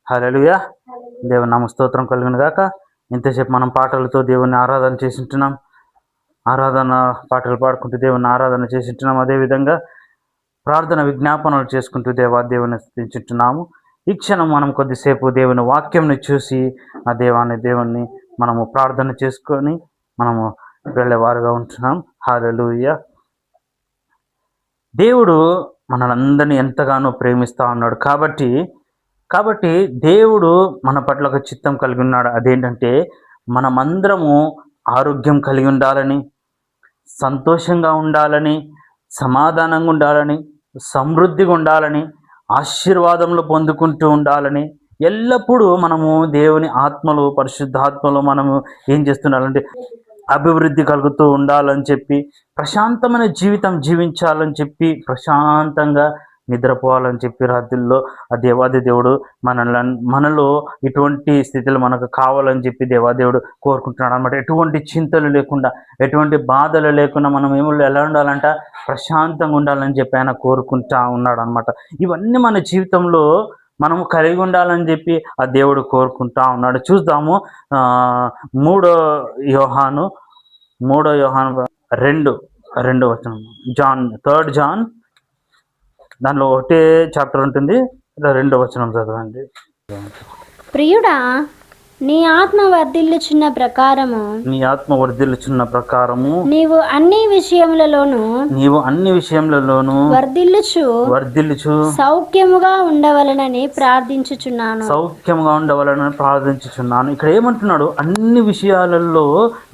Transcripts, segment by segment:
హల్లెలూయా. దేవుని నామ స్తోత్రం కలుగును గాక. ఇంతసేపు మనం పాటలతో దేవుని ఆరాధన చేసింటున్నాం. ఆరాధన పాటలు పాడుకుంటూ దేవుని ఆరాధన చేసింటున్నాం. అదేవిధంగా ప్రార్థన విజ్ఞాపనలు చేసుకుంటూ దేవుని స్తుతించుతున్నాము. ఈ క్షణం మనం కొద్దిసేపు దేవుని వాక్యంని చూసి ఆ దేవుణ్ణి మనము ప్రార్థన చేసుకొని మనము వెళ్ళేవారుగా ఉంటున్నాం. హల్లెలూయా. దేవుడు మనలందరినీ ఎంతగానో ప్రేమిస్తూ ఉన్నాడు. కాబట్టి దేవుడు మన పట్ల ఒక చిత్తం కలిగి ఉన్నాడు. అదేంటంటే మనమందరము ఆరోగ్యం కలిగి ఉండాలని, సంతోషంగా ఉండాలని, సమాధానంగా ఉండాలని, సమృద్ధిగా ఉండాలని, ఆశీర్వాదములు పొందుకుంటూ ఉండాలని, ఎల్లప్పుడూ మనము దేవుని ఆత్మలో, పరిశుద్ధాత్మలో మనము ఏం చేస్తున్నారంటే అభివృద్ధి కలుగుతూ ఉండాలని చెప్పి, ప్రశాంతమైన జీవితం జీవించాలని చెప్పి, ప్రశాంతంగా నిద్రపోవాలని చెప్పి రాత్రుల్లో ఆ దేవుడు మనలో ఇటువంటి స్థితిలో మనకు కావాలని చెప్పి దేవాదేవుడు కోరుకుంటున్నాడు అనమాట. ఎటువంటి చింతలు లేకుండా, ఎటువంటి బాధలు లేకుండా మనం ఎలా ఉండాలంట, ప్రశాంతంగా ఉండాలని చెప్పి ఆయన కోరుకుంటా ఉన్నాడు అనమాట. ఇవన్నీ మన జీవితంలో మనము కలిగి ఉండాలని చెప్పి ఆ దేవుడు కోరుకుంటా ఉన్నాడు. చూద్దాము. మూడో యోహాను 2 వచనం, థర్డ్ జాన్ దానిలో ఒకటే చాప్టర్ ఉంటుంది. 2వ వచనం చదవండి. ప్రియుడా, నీ ఆత్మ వర్ధిల్లుచున్న ప్రకారము నీవు అన్ని విషయములలోను వర్ధిల్లుచు సౌఖ్యముగా ఉండవలనని ప్రార్థించుచున్నాను. ఇక్కడ ఏమంటున్నాడు? అన్ని విషయాలలో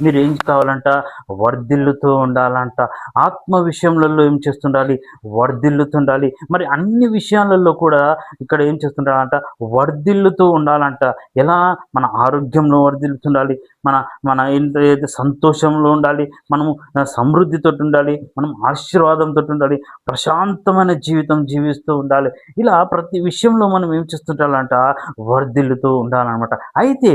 మీరు ఏం కావాలంట? వర్ధిల్లుతూ ఉండాలంట. ఆత్మ విషయంలో ఏం చేస్తుండాలి? వర్ధిల్లుతుండాలి. మరి అన్ని విషయాలలో కూడా ఇక్కడ ఏం చేస్తుండాలంట? వర్ధిల్లుతూ ఉండాలంట. ఎలా? మన ఆరోగ్యంలో వర్ధిల్లుతుండాలి, మన ఏదైతే సంతోషంలో ఉండాలి, మనము సమృద్ధితో ఉండాలి, మనం ఆశీర్వాదంతో ఉండాలి, ప్రశాంతమైన జీవితం జీవిస్తూ ఉండాలి. ఇలా ప్రతి విషయంలో మనం ఏం చేస్తుంటాలంట? వర్ధిల్లుతూ ఉండాలన్నమాట. అయితే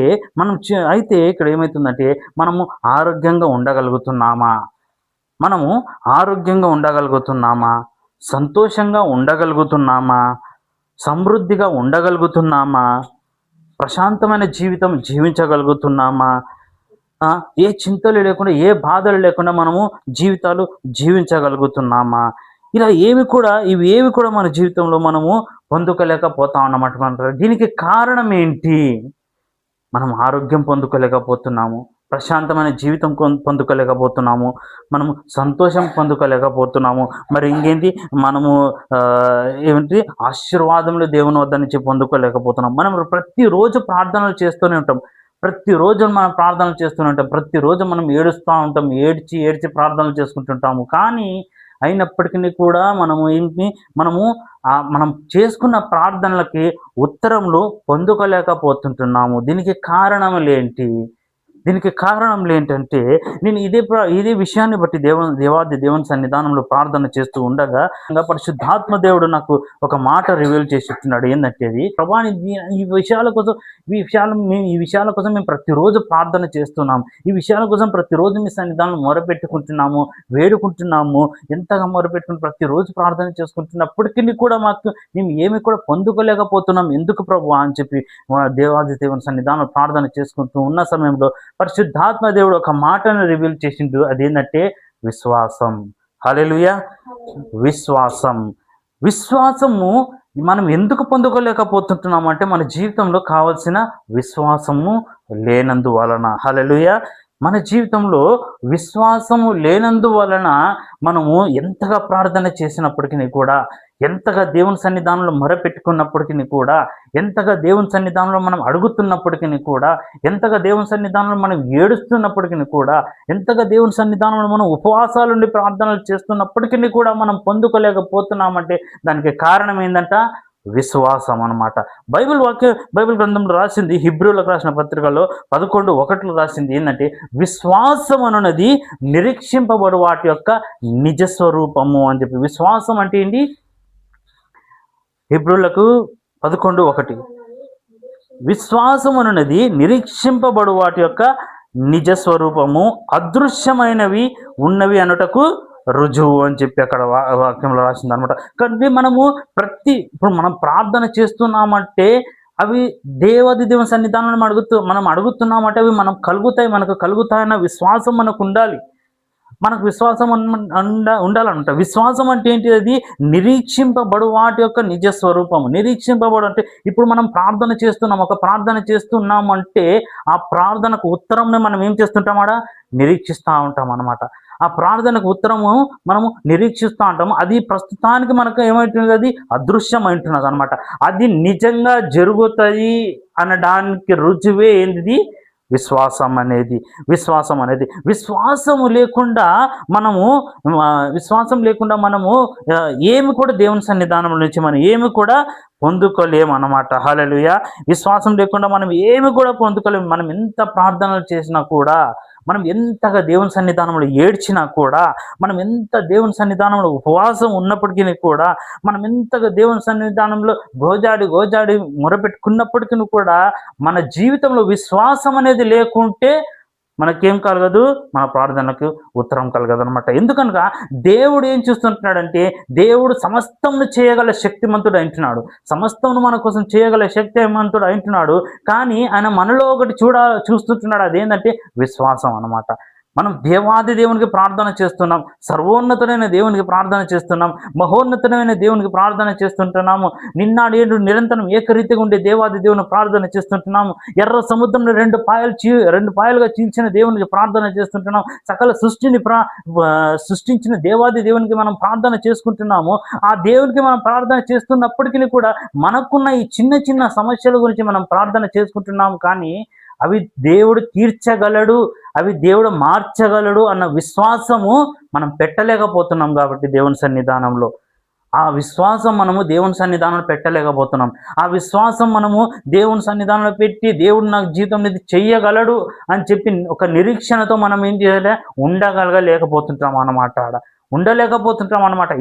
ఇక్కడ ఏమవుతుందంటే మనము ఆరోగ్యంగా ఉండగలుగుతున్నామా? సంతోషంగా ఉండగలుగుతున్నామా? సమృద్ధిగా ఉండగలుగుతున్నామా? ప్రశాంతమైన జీవితం జీవించగలుగుతున్నామా? ఏ చింతలు లేకుండా, ఏ బాధలు లేకుండా మనము జీవితాలు జీవించగలుగుతున్నామా? ఇవేవి కూడా మన జీవితంలో మనము పొందుకోలేకపోతా ఉన్నమాట. దీనికి కారణం ఏంటి? మనం ఆరోగ్యం పొందుకోలేకపోతున్నాము, ప్రశాంతమైన జీవితం పొందుకోలేకపోతున్నాము, మనము సంతోషం పొందుకోలేకపోతున్నాము. మరి ఇంకేంటి? మనము ఆశీర్వాదములు దేవుని వద్ద నుంచి పొందుకోలేకపోతున్నాం. మనం ప్రతిరోజు ప్రార్థనలు చేస్తూనే ఉంటాం. ప్రతిరోజు మనం ఏడుస్తూ ఉంటాం. ఏడ్చి ప్రార్థనలు చేసుకుంటుంటాము. కానీ అయినప్పటికీ కూడా మనం చేసుకున్న ప్రార్థనలకి ఉత్తరములు పొందుకోలేకపోతుంటున్నాము. దీనికి కారణములు ఏంటంటే నేను ఇదే విషయాన్ని బట్టి దేవుని సన్నిధానంలో ప్రార్థన చేస్తూ ఉండగా పరిశుద్ధాత్మ దేవుడు నాకు ఒక మాట రివీల్ చేసి చెప్తున్నాడు. ఏంటంటే ప్రభా, ఈ విషయాల కోసం మేము ప్రతిరోజు ప్రార్థన చేస్తున్నాము. ఈ విషయాల కోసం ప్రతిరోజు మీ సన్నిధానంలో మొరపెట్టుకుంటున్నాము, వేడుకుంటున్నాము. ఎంతగా మొరపెట్టుకుని ప్రతిరోజు ప్రార్థన చేసుకుంటున్నప్పటికీ కూడా మేము ఏమి కూడా పొందుకోలేకపోతున్నాం. ఎందుకు ప్రభు అని చెప్పి దేవుని సన్నిధానంలో ప్రార్థన చేసుకుంటూ ఉన్న సమయంలో పరిశుద్ధాత్మ దేవుడు ఒక మాటను రివీల్ చేసిండు. అదేంటంటే విశ్వాసం. హల్లెలూయా. విశ్వాసము మనం ఎందుకు పొందుకోలేకపోతుంటున్నాము అంటే మన జీవితంలో కావాల్సిన విశ్వాసము లేనందువలన. హల్లెలూయా. మన జీవితంలో విశ్వాసము లేనందువలన మనము ఎంతగా ప్రార్థన చేసినప్పటికీ కూడా, ఎంతగా దేవుని సన్నిధానంలో మొరపెట్టుకున్నప్పటికీ కూడా, ఎంతగా దేవుని సన్నిధానంలో మనం అడుగుతున్నప్పటికీ కూడా, ఎంతగా దేవుని సన్నిధానంలో మనం ఏడుస్తున్నప్పటికీ కూడా, ఎంతగా దేవుని సన్నిధానంలో మనం ఉపవాసాలుండి ప్రార్థనలు చేస్తున్నప్పటికీ కూడా మనం పొందుకోలేకపోతున్నామంటే దానికి కారణం ఏంటంట? విశ్వాసం అన్నమాట. బైబిల్ గ్రంథంలో రాసింది, హెబ్రీయులకు రాసిన పత్రికలో 11:1 రాసింది ఏంటంటే విశ్వాసం అన్నది నిరీక్షింపబడు వాటి యొక్క నిజస్వరూపము అని చెప్పి. విశ్వాసం అంటే ఏంటి? హెబ్రీయులకు 11:1 విశ్వాసం అన్నది నిరీక్షింపబడు వాటి యొక్క నిజస్వరూపము, అదృశ్యమైనవి ఉన్నవి అనుటకు రుజువు అని చెప్పి అక్కడ వాక్యంలో రాసింది అనమాట. కాబట్టి ఇప్పుడు మనం ప్రార్థన చేస్తున్నామంటే అవి దేవుని సన్నిధానంలో మనం అడుగుతున్నామంటే అవి మనం కలుగుతాయి, మనకు కలుగుతాయన్న విశ్వాసం మనకు ఉండాలి. మనకు విశ్వాసం ఉండాలన్నమాట. విశ్వాసం అంటే ఏంటి? అది నిరీక్షింపబడు వాటి యొక్క నిజ స్వరూపము. నిరీక్షింపబడు అంటే ఇప్పుడు మనం ప్రార్థన చేస్తున్నాం, ఒక ప్రార్థన చేస్తున్నాం అంటే ఆ ప్రార్థనకు ఉత్తరంని మనం ఏం చేస్తుంటామాడ? నిరీక్షిస్తూ ఉంటాం అన్నమాట. ఆ ప్రార్థనకు ఉత్తరము మనము నిరీక్షిస్తూ ఉంటాము. అది ప్రస్తుతానికి మనకు ఏమైంటున్నది? అది అదృశ్యమైంటున్నది అనమాట. అది నిజంగా జరుగుతాయి అనడానికి రుజువే ఏంటిది? విశ్వాసం అనేది. విశ్వాసము లేకుండా మనము ఏమి కూడా దేవుని సన్నిధానం నుంచి మనం ఏమి కూడా పొందుకోలేము అన్నమాట. హల్లెలూయా. విశ్వాసం లేకుండా మనం ఏమి కూడా పొందుకోలేము. మనం ఎంత ప్రార్థనలు చేసినా కూడా, మనం ఎంతగా దేవుని సన్నిధానంలో ఏడ్చినా కూడా, మనం ఎంత దేవుని సన్నిధానంలో ఉపవాసం ఉన్నప్పటికీ కూడా, మనం ఎంతగా దేవుని సన్నిధానంలో గోజాడి మొరపెట్టుకున్నప్పటికీ కూడా మన జీవితంలో విశ్వాసం అనేది లేకుంటే మనకేం కలగదు? మన ప్రార్థనకు ఉత్తరం కలగదు అనమాట. ఎందుకనగా దేవుడు ఏం చూస్తుంటున్నాడంటే, దేవుడు సమస్తమును చేయగల శక్తిమంతుడు అంటున్నాడు. సమస్తమును మన కోసం చేయగల శక్తిమంతుడు అంటున్నాడు. కానీ ఆయన మనలో ఒకటి చూస్తుంటున్నాడు. అదేంటంటే విశ్వాసం అన్నమాట. మనం దేవాది దేవునికి ప్రార్థన చేస్తున్నాం, సర్వోన్నతుడైన దేవునికి ప్రార్థన చేస్తున్నాం, మహోన్నతుడైన దేవునికి ప్రార్థన చేస్తుంటున్నాము. నిన్నాడేడు నిరంతరం ఏకరీతిగా ఉండే దేవాది దేవుని ప్రార్థన చేస్తుంటున్నాము. ఎర్ర సముద్రంలో రెండు పాయలుగా చీల్చిన దేవునికి ప్రార్థన చేస్తుంటున్నాం. సకల సృష్టించిన దేవాది దేవునికి మనం ప్రార్థన చేసుకుంటున్నాము. ఆ దేవునికి మనం ప్రార్థన చేస్తున్నప్పటికీ కూడా మనకున్న ఈ చిన్న చిన్న సమస్యల గురించి మనం ప్రార్థన చేసుకుంటున్నాము. కానీ అవి దేవుడు తీర్చగలడు, అవి దేవుడు మార్చగలడు అన్న విశ్వాసము మనం పెట్టలేకపోతున్నాం. కాబట్టి దేవుని సన్నిధానంలో ఆ విశ్వాసం మనము దేవుని సన్నిధానంలో పెట్టలేకపోతున్నాం. ఆ విశ్వాసం మనము దేవుని సన్నిధానంలో పెట్టి దేవుడు నాకు జీవితం ఇది చెయ్యగలడు అని చెప్పి ఒక నిరీక్షణతో మనం ఏం చేయాలి? ఉండగలగలేకపోతుంటాం అన్నమాట.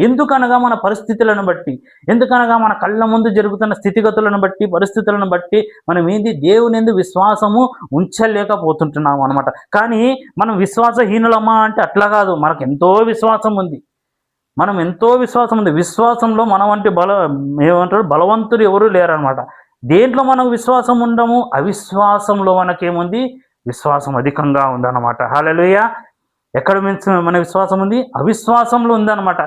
ఎందుకనగా మన పరిస్థితులను బట్టి, ఎందుకనగా మన కళ్ళ ముందు జరుగుతున్న స్థితిగతులను బట్టి, పరిస్థితులను బట్టి మనం దేవుని యందు విశ్వాసము ఉంచలేకపోతుంటున్నాం అనమాట. కానీ మనం విశ్వాసహీనులమా అంటే అట్లా కాదు. మనకు ఎంతో విశ్వాసం ఉంది. విశ్వాసంలో మన వంటి బలవంతులు ఎవరు లేరనమాట. దేంట్లో మనం విశ్వాసం ఉండము? అవిశ్వాసంలో మనకేముంది? విశ్వాసం అధికంగా ఉందన్నమాట. హల్లెలూయా. ఎక్కడ మన విశ్వాసం ఉంది? అవిశ్వాసంలో ఉందన్నమాట.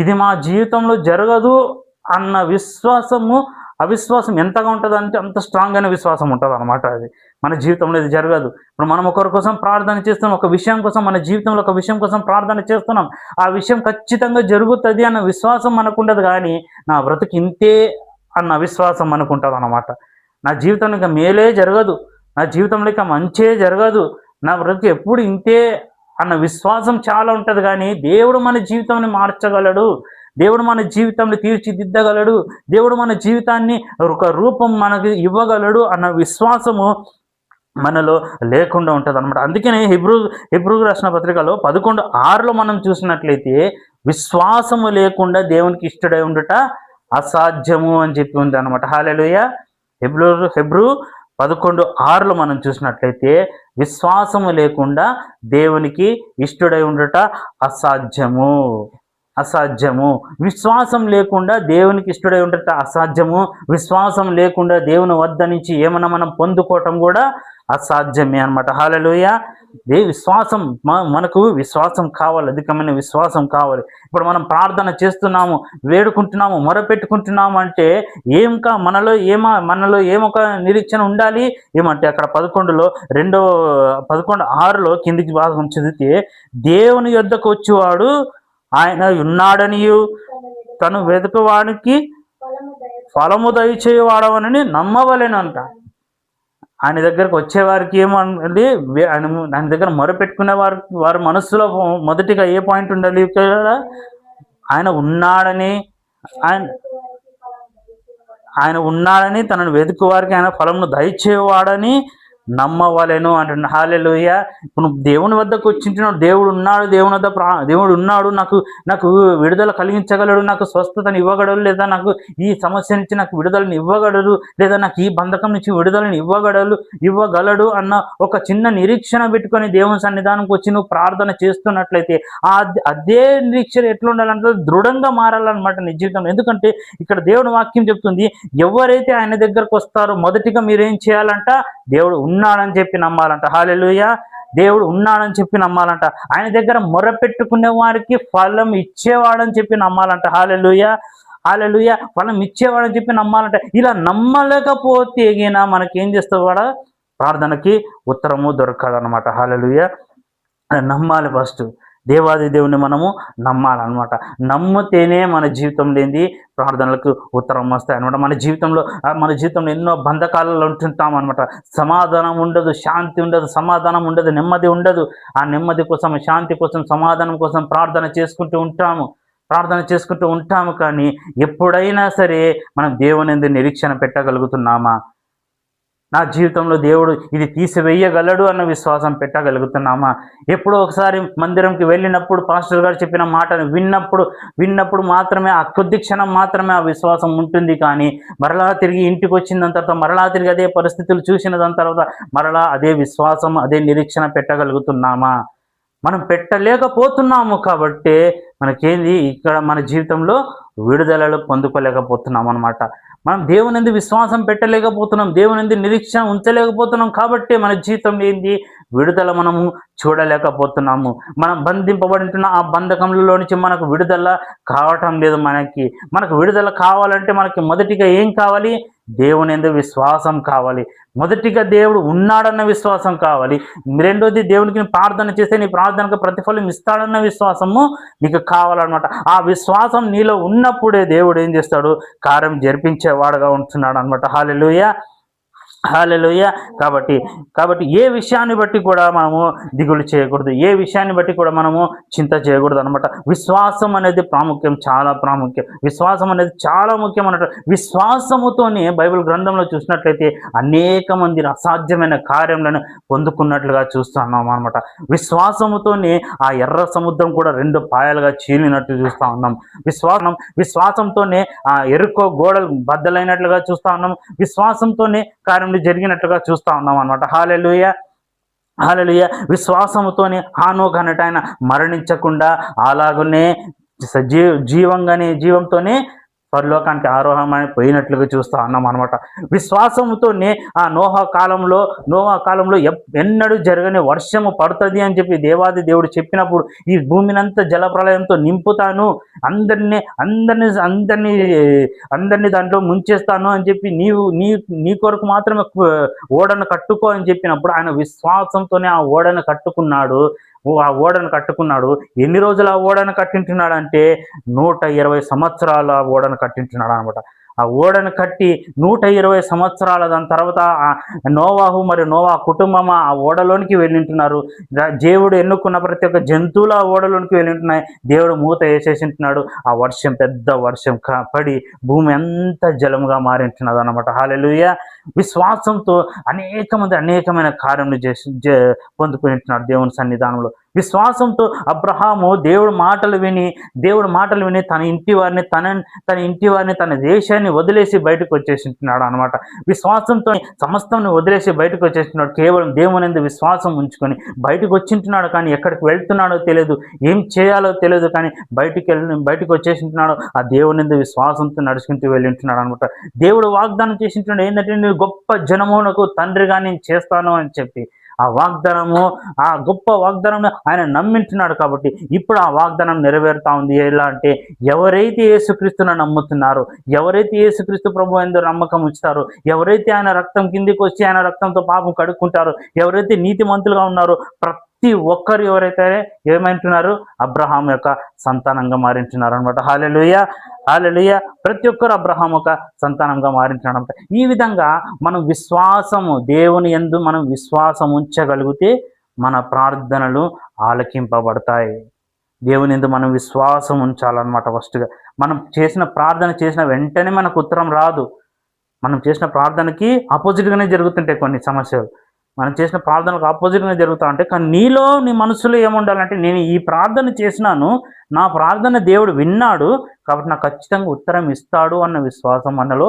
ఇది మా జీవితంలో జరగదు అన్న అవిశ్వాసం ఎంతగా ఉంటుంది అంటే అంత స్ట్రాంగ్ అయిన విశ్వాసం ఉంటుంది అనమాట. అది మన జీవితంలో ఇది జరగదు. ఇప్పుడు మనం ఒకరి కోసం ప్రార్థన చేస్తున్నాం, ఒక విషయం కోసం, మన జీవితంలో ఒక విషయం కోసం ప్రార్థన చేస్తున్నాం. ఆ విషయం ఖచ్చితంగా జరుగుతుంది అన్న విశ్వాసం మనకు ఉండదు. కానీ నా బ్రతుకు ఇంతే అన్న విశ్వాసం మనకు ఉంటుంది అనమాట. నా జీవితంలో ఇంకా మేలే జరగదు, నా జీవితంలో ఇంకా మంచే జరగదు, నా బ్రతుకు ఎప్పుడు ఇంతే అన్న విశ్వాసం చాలా ఉంటుంది. కానీ దేవుడు మన జీవితాన్ని మార్చగలడు, దేవుడు మన జీవితాన్ని తీర్చిదిద్దగలడు, దేవుడు మన జీవితాన్ని ఒక రూపం మనకి ఇవ్వగలడు అన్న విశ్వాసము మనలో లేకుండా ఉంటుంది అనమాట. అందుకనే హెబ్రూ రాసిన పత్రికలో 11:6 మనం చూసినట్లయితే విశ్వాసము లేకుండా దేవునికి ఇష్టడై ఉండుట అసాధ్యము అని చెప్పి ఉంది అనమాట. హల్లెలూయా. హెబ్రూ 11:6 మనం చూసినట్లయితే విశ్వాసము లేకుండా దేవునికి ఇష్టడై ఉండుట అసాధ్యము. విశ్వాసం లేకుండా దేవునికి ఇష్టడై ఉండట అసాధ్యము. విశ్వాసం లేకుండా దేవుని వద్ద నుంచి ఏమన్నా మనం పొందుకోవటం కూడా అసాధ్యమే అనమాట. హల్లెలూయా. విశ్వాసం మనకు విశ్వాసం కావాలి, అధికమైన విశ్వాసం కావాలి. ఇప్పుడు మనం ప్రార్థన చేస్తున్నాము, వేడుకుంటున్నాము, మొరపెట్టుకుంటున్నాము అంటే మనలో ఏమొక నిరీక్షణ ఉండాలి. ఏమంటే అక్కడ 11:6 కిందికి భాగం చదివితే, దేవుని యొద్దకు వచ్చేవాడు ఆయన ఉన్నాడనియు తను వెతుకువానికి ఫలము దయచేయవాడవనని నమ్మవలెనంట. ఆయన దగ్గరకు వచ్చేవారికి ఏమండి? ఆయన దగ్గర మొరపెట్టుకునే వారి మనస్సులో మొదటిగా ఏ పాయింట్ ఉండాలి? ఆయన ఉన్నాడని తనను వెతుకు వారికి ఆయన ఫలమును దయచేవాడని నమ్మవలెను అంటున్నాడు. హల్లెలూయా. ఇప్పుడు నువ్వు దేవుని వద్దకు వచ్చింటున్నావు, దేవుడు ఉన్నాడు, దేవుని వద్ద దేవుడు ఉన్నాడు, నాకు నాకు విడుదల కలిగించగలడు, నాకు స్వస్థతను ఇవ్వగలడు, లేదా నాకు ఈ సమస్య నుంచి నాకు విడుదలను ఇవ్వగలడు, లేదా నాకు ఈ బంధకం నుంచి విడుదలను ఇవ్వగలడు అన్న ఒక చిన్న నిరీక్షణ పెట్టుకొని దేవుని సన్నిధానంకి వచ్చి నువ్వు ప్రార్థన చేస్తున్నట్లయితే అదే నిరీక్షణ ఎట్లా ఉండాలంటే దృఢంగా మారాలన్నమాట నీ జీవితంలో. ఎందుకంటే ఇక్కడ దేవుని వాక్యం చెప్తుంది, ఎవరైతే ఆయన దగ్గరకు వస్తారో మొదటిగా మీరేం చేయాలంట, దేవుడు ఉన్నాడని చెప్పి నమ్మాలంట. హల్లెలూయా. దేవుడు ఉన్నాడని చెప్పి నమ్మాలంట. ఆయన దగ్గర మొరపెట్టుకునే వారికి ఫలం ఇచ్చేవాడని చెప్పి నమ్మాలంట. హల్లెలూయా. హల్లెలూయా. ఫలం ఇచ్చేవాడని చెప్పి నమ్మాలంట. ఇలా నమ్మలేకపోతే మనకేం చేస్తావు కూడా, ప్రార్థనకి ఉత్తరము దొరకదనమాట. హల్లెలూయా. నమ్మాలి. ఫస్ట్ దేవాది దేవుని మనము నమ్మాలన్నమాట. నమ్మితేనే మన జీవితం లేని ప్రార్థనలకు ఉత్తరం వస్తాయి అనమాట. మన జీవితంలో ఎన్నో బంధకాలలో ఉంటుంటాం అనమాట. సమాధానం ఉండదు, శాంతి ఉండదు, సమాధానం ఉండదు, నెమ్మది ఉండదు. ఆ నెమ్మది కోసం, శాంతి కోసం, సమాధానం కోసం ప్రార్థన చేసుకుంటూ ఉంటాము. కానీ ఎప్పుడైనా సరే మనం దేవుని యందు నిరీక్షణ పెట్టగలుగుతున్నామా? నా జీవితంలో దేవుడు ఇది తీసివేయగలడు అన్న విశ్వాసం పెట్టగలుగుతున్నామా? ఎప్పుడో ఒకసారి మందిరంకి వెళ్ళినప్పుడు పాస్టర్ గారు చెప్పిన మాటను విన్నప్పుడు మాత్రమే, ఆ కొద్ది క్షణం మాత్రమే ఆ విశ్వాసం ఉంటుంది. కానీ మరలా తిరిగి ఇంటికి వచ్చిన తర్వాత, మరలా తిరిగి అదే పరిస్థితులు చూసిన దాని తర్వాత మరలా అదే విశ్వాసం, అదే నిరీక్షణ పెట్టగలుగుతున్నామా? మనం పెట్టలేకపోతున్నాము. కాబట్టి మనకేంది, ఇక్కడ మన జీవితంలో విడుదలలు పొందుకోలేకపోతున్నాం అన్నమాట. మనం దేవుని యందు విశ్వాసం పెట్టలేకపోతున్నాం, దేవుని యందు నిరీక్షణ ఉంచలేకపోతున్నాం. కాబట్టి మన జీవితం ఏంది, విడుదల మనము చూడలేకపోతున్నాము. మనం బంధింపబడుతున్న ఆ బంధకంలో నుంచి మనకు విడుదల కావటం లేదు. మనకు విడుదల కావాలంటే మనకి మొదటిగా ఏం కావాలి? దేవుని యందు విశ్వాసం కావాలి. మొదటిగా దేవుడు ఉన్నాడన్న విశ్వాసం కావాలి. రెండోది, దేవునికి ప్రార్థన చేస్తే నీ ప్రార్థనకు ప్రతిఫలం ఇస్తాడన్న విశ్వాసము నీకు కావాలన్నమాట. ఆ విశ్వాసం నీలో ఉన్నప్పుడే దేవుడు ఏం చేస్తాడు, కార్యం జరిపించేవాడుగా ఉంటున్నాడు అనమాట. హల్లెలూయా. హల్లెలూయా. కాబట్టి ఏ విషయాన్ని బట్టి కూడా మనము దిగులు చేయకూడదు, ఏ విషయాన్ని బట్టి కూడా మనము చింత చేయకూడదు అనమాట. విశ్వాసం అనేది చాలా ప్రాముఖ్యం. విశ్వాసం అనేది చాలా ముఖ్యం అన్నట్టు. విశ్వాసముతోనే బైబిల్ గ్రంథంలో చూసినట్లయితే అనేక మంది అసాధ్యమైన కార్యములను పొందుకున్నట్లుగా చూస్తున్నాం అనమాట. విశ్వాసముతోనే ఆ ఎర్ర సముద్రం కూడా 2 పాయలుగా చీలినట్టు చూస్తా ఉన్నాం. విశ్వాసంతోనే ఆ ఎరుకో గోడలు బద్దలైనట్లుగా చూస్తా ఉన్నాం. విశ్వాసంతోనే కార్యం జరిగినట్లుగా చూస్తా ఉన్నాం అనమాట. హల్లెలూయా. హల్లెలూయా. విశ్వాసముతోనే హానోకు అనేట ఆయన మరణించకుండా అలాగనే జీవంతోనే పరలోకానికి ఆరోహణమని పోయినట్లుగా చూస్తా ఉన్నాం అనమాట. విశ్వాసంతోనే ఆ నోహా కాలంలో ఎన్నడూ జరగని వర్షము పడుతుంది అని చెప్పి దేవాది దేవుడు చెప్పినప్పుడు, ఈ భూమినంతా జలప్రలయంతో నింపుతాను, అందరినీ దాంట్లో ముంచేస్తాను అని చెప్పి నీ కొరకు మాత్రమే ఓడను కట్టుకో అని చెప్పినప్పుడు ఆయన విశ్వాసంతోనే ఆ ఓడను కట్టుకున్నాడు. ఎన్ని రోజులు ఆ ఓడను కట్టింటున్నాడు అంటే 120 సంవత్సరాల ఓడను కట్టింటున్నాడు అనమాట. ఆ ఓడను కట్టి 120 సంవత్సరాల దాని తర్వాత నోవాహు మరియు నోవా కుటుంబం ఆ ఓడలోనికి వెళ్ళింటున్నారు. దేవుడు ఎన్నుకున్న ప్రతి ఒక్క జంతువులు ఆ ఓడలోనికి వెళ్ళింటున్నాయి. దేవుడు మూత వేసేసింటున్నాడు. ఆ పెద్ద వర్షం పడి భూమి అంతా జలముగా మారింటున్నది అనమాట. హల్లెలూయా. విశ్వాసంతో అనేకమైన కార్యములు పొందుకుంటున్నాడు దేవుని సన్నిధానంలో. విశ్వాసంతో అబ్రహాము దేవుడు మాటలు విని తన ఇంటి వారిని తన దేశాన్ని వదిలేసి బయటకు వచ్చేసింటున్నాడు అనమాట. విశ్వాసంతో సమస్తం వదిలేసి బయటకు వచ్చేస్తున్నాడు. కేవలం దేవుని యందు విశ్వాసం ఉంచుకొని బయటకు వచ్చింటున్నాడు. కానీ ఎక్కడికి వెళ్తున్నాడో తెలియదు, ఏం చేయాలో తెలియదు, కానీ బయటకు వచ్చేసింటున్నాడు. ఆ దేవుని యందు విశ్వాసంతో నడుచుకుంటూ వెళ్ళింటున్నాడు అనమాట. దేవుడు వాగ్దానం చేసింటున్నాడు ఏంటంటే, నేను గొప్ప జనమునకు తండ్రిగా నేను చేస్తాను అని చెప్పి. ఆ గొప్ప వాగ్దానం ఆయన నమ్మింటున్నాడు. కాబట్టి ఇప్పుడు ఆ వాగ్దానం నెరవేరుతా ఉంది. ఎలా అంటే, ఎవరైతే యేసుక్రీస్తును నమ్ముతున్నారో, ఎవరైతే యేసుక్రీస్తు ప్రభు యందు నమ్మకం ఉంచుతారో, ఎవరైతే ఆయన రక్తం కిందికి వచ్చి ఆయన రక్తంతో పాపం కడుక్కుంటారో, ఎవరైతే నీతిమంతులుగా ఉన్నారో, ప్రతి ఒక్కరు ఎవరైతే ఏమంటున్నారు, అబ్రహాం యొక్క సంతానంగా మారింటున్నారు అనమాట. హల్లెలూయా. హల్లెలూయా. ప్రతి ఒక్కరు అబ్రహాం యొక్క సంతానంగా మారింటున్నారు అనమాట. ఈ విధంగా మనం దేవుని యందు మనం విశ్వాసం ఉంచగలిగితే మన ప్రార్థనలు ఆలకింపబడతాయి. దేవుని యందు మనం విశ్వాసం ఉంచాలన్నమాట. ఫస్ట్గా మనం ప్రార్థన చేసిన వెంటనే మనకు ఉత్తరం రాదు. మనం చేసిన ప్రార్థనకి ఆపోజిట్గానే జరుగుతుంటాయి కొన్ని సమస్యలు. మనం చేసిన ప్రార్థనలకు ఆపోజిట్గా జరుగుతూ ఉంటాయి. కానీ నీలో నీ మనసులో ఏముండాలంటే, నేను ఈ ప్రార్థన చేసినాను, నా ప్రార్థన దేవుడు విన్నాడు, కాబట్టి నాకు ఖచ్చితంగా ఉత్తరం ఇస్తాడు అన్న విశ్వాసం మనలో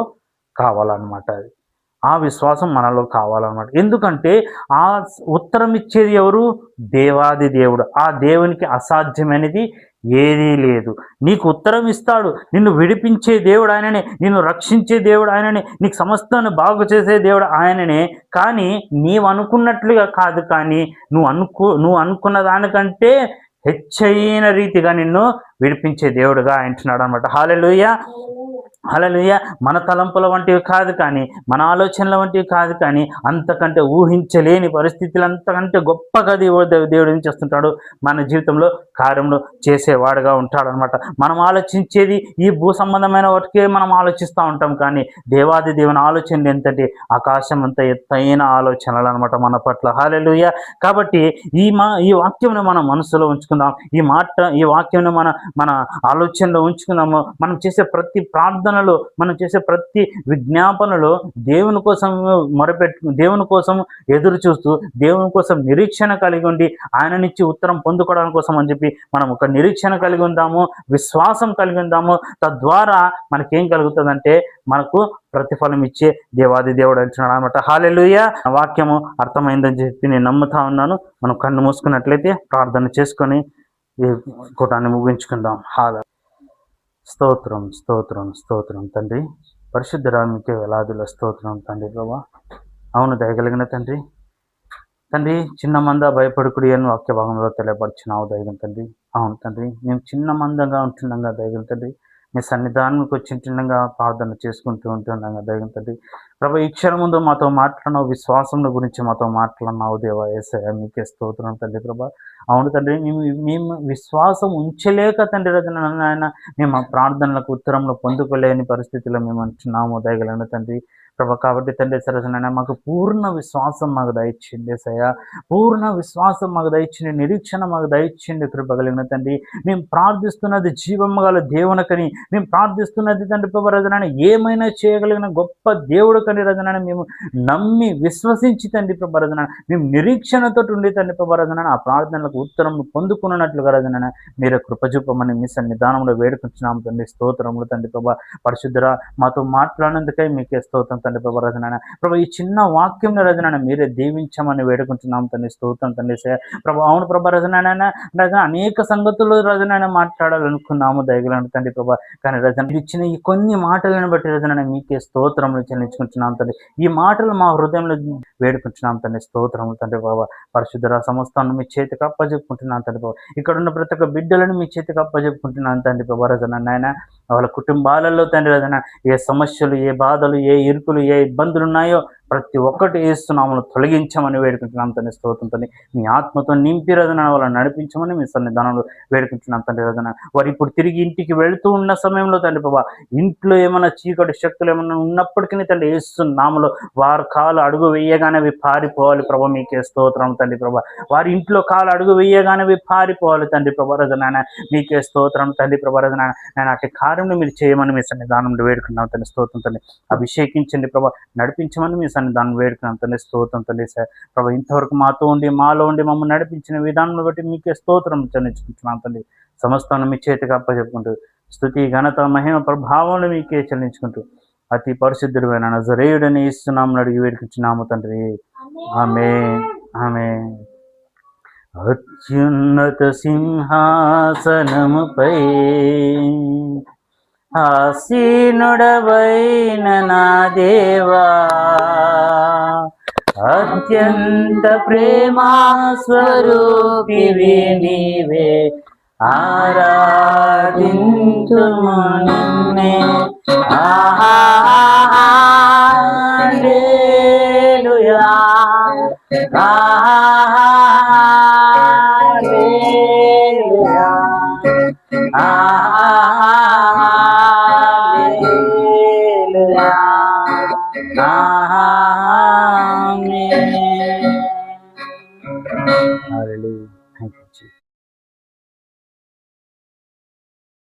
కావాలన్నమాట. అది ఆ విశ్వాసం మనలో కావాలన్నమాట. ఎందుకంటే ఆ ఉత్తరం ఇచ్చేది ఎవరు? దేవాది దేవుడు. ఆ దేవునికి అసాధ్యమైనది ఏదీ లేదు. నీకు ఉత్తరం ఇస్తాడు. నిన్ను విడిపించే దేవుడు ఆయననే, నిన్ను రక్షించే దేవుడు ఆయననే, నీకు సమస్తాన్ని బాగు చేసే దేవుడు ఆయననే. కానీ నీవు అనుకున్నట్లుగా కాదు, కానీ నువ్వు అనుకున్న దానికంటే హెచ్చైన రీతిగా నిన్ను విడిపించే దేవుడుగా అంటున్నాడు అనమాట. హల్లెలూయా, హల్లెలూయా. మన తలంపుల వంటివి కాదు, కానీ మన ఆలోచనల వంటివి కాదు, కానీ అంతకంటే ఊహించలేని పరిస్థితులు, అంతకంటే గొప్పగా దేవుడు ఏం చేస్తుంటాడు, మన జీవితంలో కార్యములు చేసేవాడుగా ఉంటాడు అనమాట. మనం ఆలోచించేది ఈ భూ సంబంధమైన వాటికే మనం ఆలోచిస్తూ ఉంటాం, కానీ దేవాది దేవుని ఆలోచనలు ఎంతటి ఆకాశం అంత ఎత్తైన ఆలోచనలు అనమాట మన పట్ల. హల్లెలూయా. కాబట్టి ఈ వాక్యంను మన మనసులో ఉంచుకుందాం. ఈ వాక్యంను మన ఆలోచనలో ఉంచుకుందాము. మనం చేసే ప్రతి ప్రార్థనలో, మనం చేసే ప్రతి విజ్ఞాపనలో దేవుని కోసం దేవుని కోసం ఎదురు చూస్తూ, దేవుని కోసం నిరీక్షణ కలిగి ఉండి, ఆయన నుంచి ఉత్తరం పొందుకోవడానికి కోసం అని చెప్పి మనం ఒక నిరీక్షణ కలిగి ఉందాము, విశ్వాసం కలిగి ఉందాము. తద్వారా మనకేం కలుగుతుందంటే, మనకు ప్రతిఫలం ఇచ్చే దేవాది దేవుడు అంటున్నాడు అనమాట. హల్లెలూయా. వాక్యము అర్థమైందని చెప్పి నేను నమ్ముతా ఉన్నాను. మనం కన్ను మూసుకున్నట్లయితే ప్రార్థన చేసుకొని ఈ కూటాన్ని ముగించుకుందాం. స్తోత్రం, స్తోత్రం, స్తోత్రం తండ్రి. పరిశుద్ధుడా మీకే వేలాదిల స్తోత్రం తండ్రి. ప్రభా, అవును దయగలిగిన తండ్రి. చిన్న మంద భయపడుకుడి అని వాక్య భాగంలో తెలియపరిచినావు దయగలిగిన తండ్రి. అవును తండ్రి, మేము చిన్న మందంగా ఉంటుండగా దయగలిగిన తండ్రి, మీ సన్నిధానానికి వచ్చింటుండగా ప్రార్థన చేసుకుంటూ ఉంటుండగా దయగలిగిన తండ్రి. ప్రభా, ఈ క్షణం ముందు మాతో మాట్లాడినావు, విశ్వాసం గురించి మాతో మాట్లాడినావు దేవా. యేసయ్యా మీకే స్తోత్రం తండ్రి. ప్రభా, అవును తండ్రి, మేము విశ్వాసం ఉంచలేక తండ్రి ఆయన మేము ప్రార్థనలకు ఉత్తరంలో పొందుకోలేని పరిస్థితిలో మేము అంటున్నాము దయగలిగిన తండ్రి. ప్రభా, కాబట్టి తండ్రి సరసనైనా మాకు పూర్ణ విశ్వాసం మాకు దయచేయండి యేసయ్యా. పూర్ణ విశ్వాసం మాకు దయచేయండి, నిరీక్షణ మాకు దయచేయండి కృపగలిగిన తండ్రి. మేము ప్రార్థిస్తున్నది జీవము గల దేవునికని, మేము ప్రార్థిస్తున్నది తండ్రి ప్రభా రజనాన్ని ఏమైనా చేయగలిగిన గొప్ప దేవుడు కని రజనాన్ని మేము నమ్మి విశ్వసించి తండ్రి ప్రభా రజనాన్ని మేము నిరీక్షణతో ఉండి తండ్రి ప్రభా రజనాన్ని ఆ ప్రార్థనలకు ఉత్తరం పొందుకున్నట్లుగా రజనాన్ని మీరే కృపచూపమని మీ సన్నిధానంలో వేడుకుంటున్నాము తండ్రి. స్తోత్రములు తండ్రి ప్రభా. పరిశుద్ధురా, మాతో మాట్లాడినందుకై మీకే స్తోత్రం తండ్రి ప్రభా రజనాన్ని. ప్రభా, ఈ చిన్న వాక్యం రజనాన్ని మీరే దీవించమని వేడుకుంటున్నాము తండ్రి. స్తోత్రం తండ్రి ప్రభా. అవును ప్రభా రజనాన్ని అనేక సంగతులు రజనాన్ని మాట్లాడాలనుకున్నాము దయగలను తండ్రి ప్రభా. కానీ రజన ఇచ్చిన ఈ కొన్ని మాటలను బట్టి రజనాన్ని మీకే స్తోత్రములు చెల్లించుకుంటున్నాం తండ్రి. ఈ మాటలు మా హృదయంలో వేడుకుంటున్నాం తండ్రి. స్తోత్రములు తండ్రి ప్రభా. పరిశుద్ధ సమస్తాన్ని మీ చేతికి అప్పచెప్పుకుంటున్నాను తండ్రి ప్రభా. ఇక్కడ ఉన్న ప్రతి ఒక్క బిడ్డలను మీ చేతికి అప్పచెప్పుకుంటున్నాను తండ్రి ప్రభా రజనాన్ని. ఆయన వాళ్ళ కుటుంబాలలో తండ్రి రజన ఏ సమస్యలు, ఏ బాధలు, ఏ ఇరుకులు, ఏ ఇబ్బందులు ఉన్నాయో ప్రతి ఒక్కటి ఏస్తున్నామని తొలగించమని వేడుకుంటున్నాం తండ్రి. స్తోత్రం తండ్రి. మీ ఆత్మతో నింపి రజన వాళ్ళని నడిపించమని మీ సన్నిధానంలో వేడుకుంటున్నాం తండ్రి రజన. వారు ఇప్పుడు తిరిగి ఇంటికి వెళుతూ ఉన్న సమయంలో తండ్రి ప్రభా, ఇంట్లో ఏమైనా చీకటి శక్తులు ఏమైనా ఉన్నప్పటికీ తండ్రి ఏస్తున్నాములో వారు కాలు అడుగు వేయగానే అవి పారిపోవాలి ప్రభా. మీకే స్తోత్రం తండ్రి ప్రభా. వారి ఇంట్లో కాలు అడుగు వేయగానే అవి పారిపోవాలి తండ్రి ప్రభా రజన. మీకే స్తోత్రం తండ్రి ప్రభా రజన. నేను అటు కార్యం మీరు చేయమని మీ సన్నిధానంలో వేడుకున్నాం తండ్రి. స్తోత్రం తండ్రి. అభిషేకించండి ప్రభా, నడిపించమని మీ సన్నిధానం వేడుకున్నాం తండ్రి. స్తోత్రం తండ్రి ప్రభా. ఇంతవరకు మాతో ఉండి మాలో ఉండి మమ్మల్ని నడిపించిన విధానం బట్టి మీకే స్తోత్రం చెల్లించుకుంటున్నాం తండ్రి. సమస్తాన్ని మీ చేతికి అప్పచెప్పుకుంటూ స్తుతి, ఘనత, మహిమ, ప్రభావం మీకే చెల్లించుకుంటూ అతి పరిశుద్ధుడైన నజరేయుడని యేసునామమున అడిగి వేడుకుంటున్నాము తండ్రి. ఆమేన్, ఆమేన్. అత్యున్నత సింహాసనముపై ఆసీనుడవైన నా దేవా, అత్యంత ప్రేమా స్వరూపివి నీవే, ఆరాధింతుము నిన్నే. హల్లెలూయా, హల్లెలూయా, హల్లెలూయా, ఆమేన్.